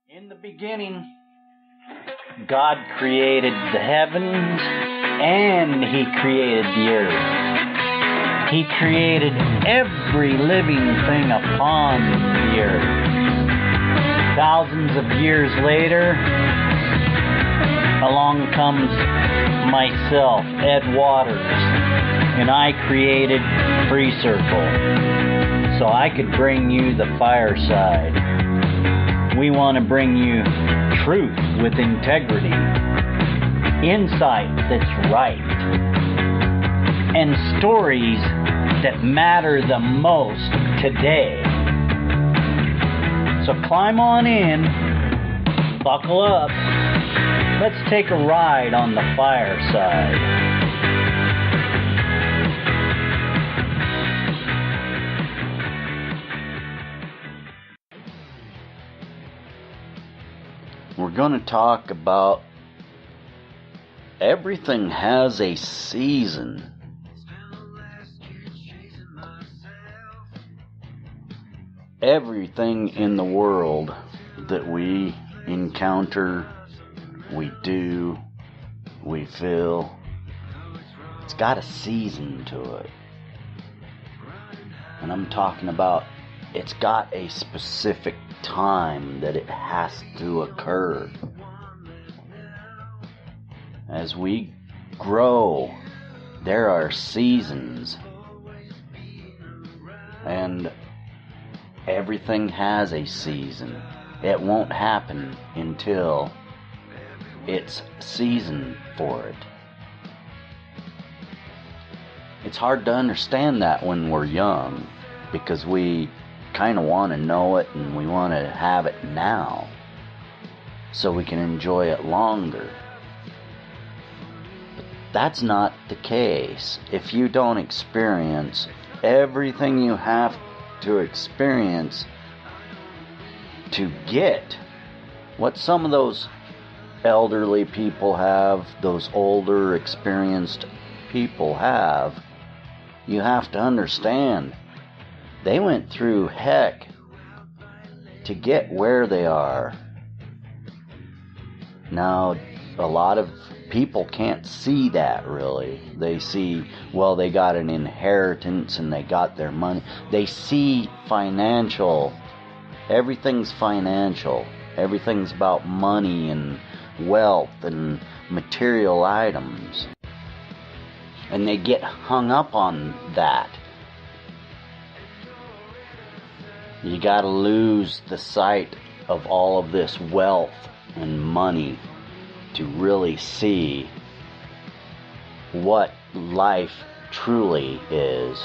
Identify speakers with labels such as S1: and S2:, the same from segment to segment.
S1: In the beginning, God created the heavens and He created the earth. He created every living thing upon the earth. Thousands of years later, along comes myself, Ed Waters, and I created FreeCircle so I could bring you the fireside. We want to bring you truth with integrity, insight that's right, and stories that matter the most today. So climb on in, buckle up, let's take a ride on the fireside. We're going to talk about everything has a season. Everything in the world that we encounter, we do, we feel, it's got a season to it. And I'm talking about it's got a specific time that it has to occur. As we grow, there are seasons, and everything has a season. It won't happen until it's season for it. It's hard to understand that when we're young, because we kind of want to know it and we want to have it now so we can enjoy it longer. But that's not the case. If you don't experience everything you have to experience to get what some of those elderly people have, those older experienced people have, you have to understand they went through heck to get where they are. Now, a lot of people can't see that really. They see, well, they got an inheritance and they got their money. They see financial. Everything's financial. Everything's about money and wealth and material items. And they get hung up on that. You gotta lose the sight of all of this wealth and money to really see what life truly is,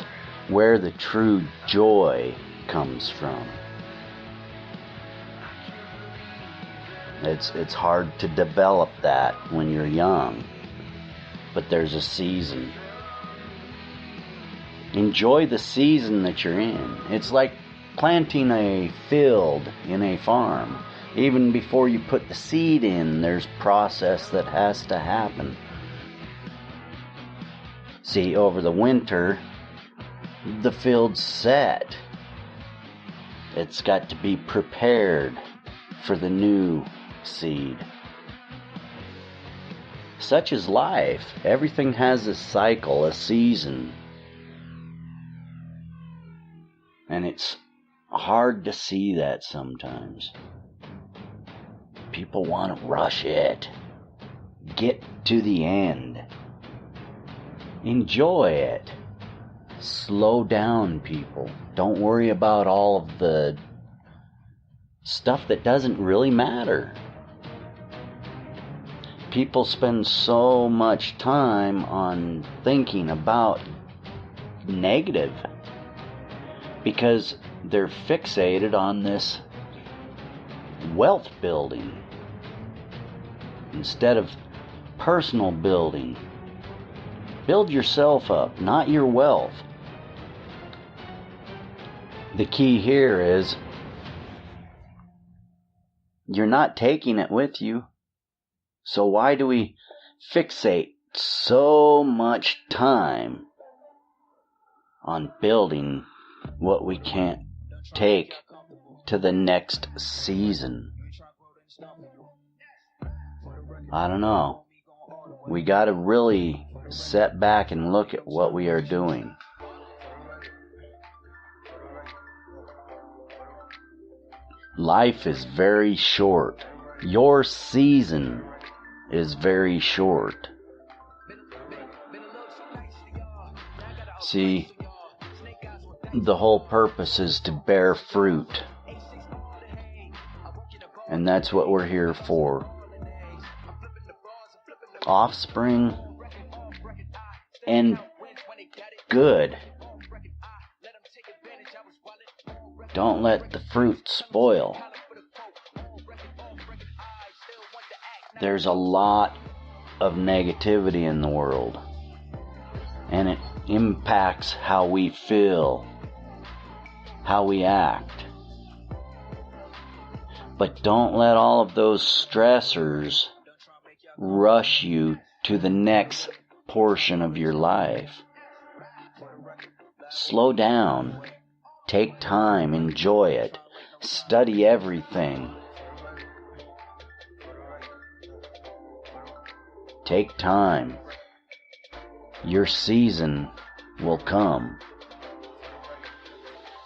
S1: where the true joy comes from. It's hard to develop that when you're young, but there's a season. Enjoy the season that you're in. It's like planting a field in a farm. Even before you put the seed in, there's process that has to happen. See, over the winter, the field's set. It's got to be prepared for the new seed. Such is life. Everything has a cycle, a season. And it's hard to see that sometimes. People want to rush it. Get to the end. Enjoy it. Slow down, people. Don't worry about all of the stuff that doesn't really matter. People spend so much time on thinking about negative because they're fixated on this wealth building instead of personal building. Build yourself up, not your wealth. The key here is you're not taking it with you. So why do we fixate so much time on building what we can't take to the next season? I don't know. We got to really set back and look at what we are doing. Life is very short. Your season is very short. See, the whole purpose is to bear fruit. And that's what we're here for. Offspring and good. Don't let the fruit spoil. There's a lot of negativity in the world, and it impacts how we feel, how we act. But don't let all of those stressors rush you to the next portion of your life. Slow down. Take time. Enjoy it. Study everything. Take time. Your season will come.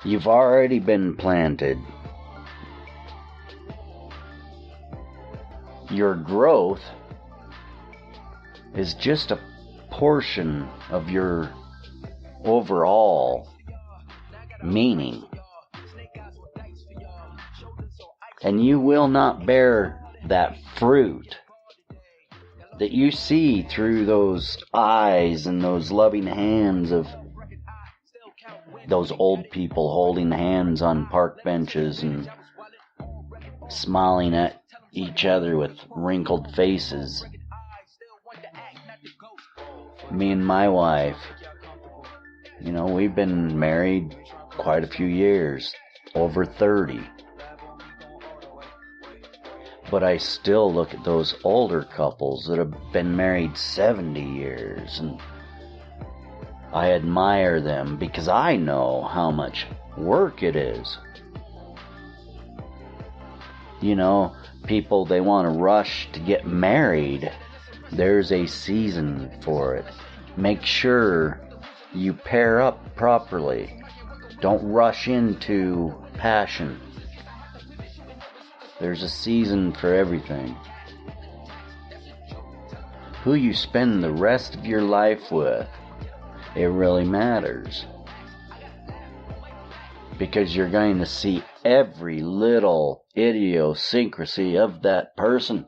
S1: You've already been planted. Your growth is just a portion of your overall meaning. And you will not bear that fruit that you see through those eyes and those loving hands of those old people holding hands on park benches and smiling at each other with wrinkled faces. Me and my wife, we've been married quite a few years, over 30. But I still look at those older couples that have been married 70 years, and I admire them because I know how much work it is. People, they want to rush to get married. There's a season for it. Make sure you pair up properly. Don't rush into passion. There's a season for everything. Who you spend the rest of your life with, it really matters. Because you're going to see every little idiosyncrasy of that person.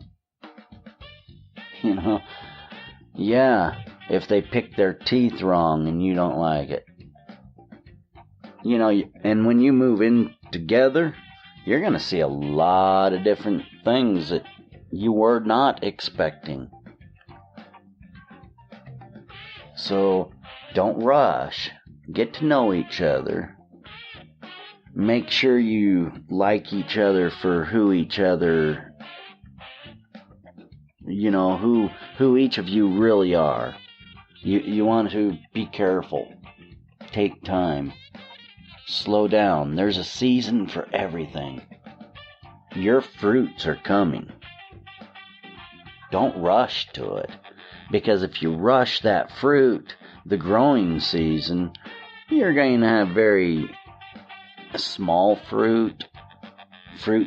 S1: Yeah, if they pick their teeth wrong and you don't like it. And when you move in together, you're going to see a lot of different things that you were not expecting. So, don't rush. Get to know each other. Make sure you like each other for who each other, who each of you really are. You want to be careful. Take time. Slow down. There's a season for everything. Your fruits are coming. Don't rush to it. Because if you rush that fruit, the growing season, you're going to have very small fruit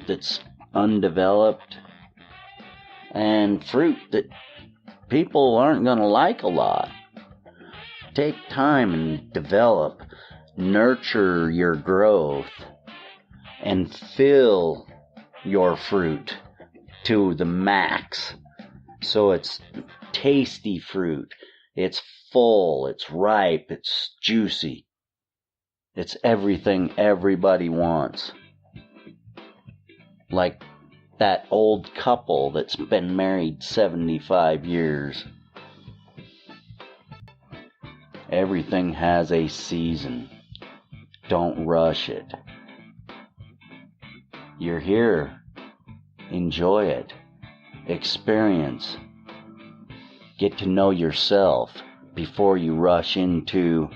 S1: that's undeveloped, and fruit that people aren't going to like a lot. Take time and develop, nurture your growth, and fill your fruit to the max. So it's tasty fruit, it's full, it's ripe, it's juicy. It's everything everybody wants. Like that old couple that's been married 75 years. Everything has a season. Don't rush it. You're here. Enjoy it. Experience. Get to know yourself before you rush into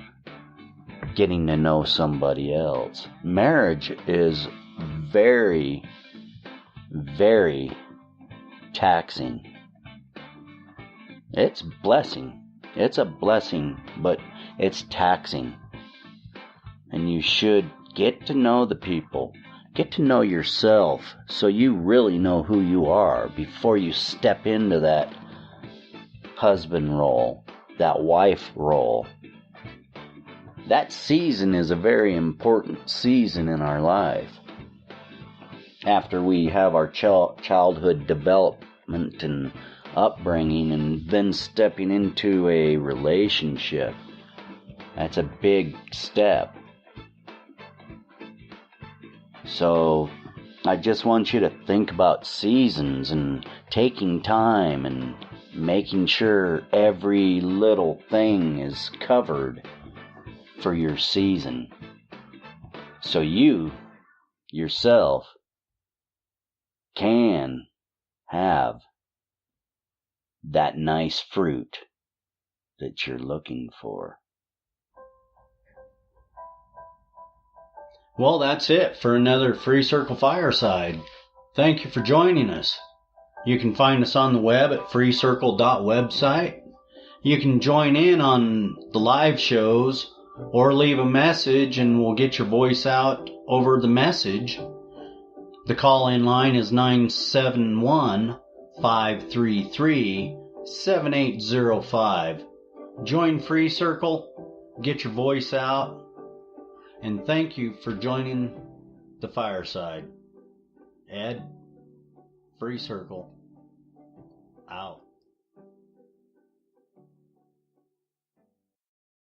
S1: getting to know somebody else. Marriage is very, very taxing. It's blessing. It's a blessing, but it's taxing. And you should get to know the people. Get to know yourself so you really know who you are before you step into that husband role, that wife role. That season is a very important season in our life. After we have our childhood development and upbringing and then stepping into a relationship. That's a big step. So I just want you to think about seasons and taking time and making sure every little thing is covered for your season. So you, yourself, can have that nice fruit that you're looking for.
S2: Well, that's it for another FreeCircle Fireside. Thank you for joining us. You can find us on the web at freecircle.website. You can join in on the live shows or leave a message and we'll get your voice out over the message. The call-in line is 971-533-7805. Join FreeCircle, get your voice out, and thank you for joining the Fireside. Ed, FreeCircle, out.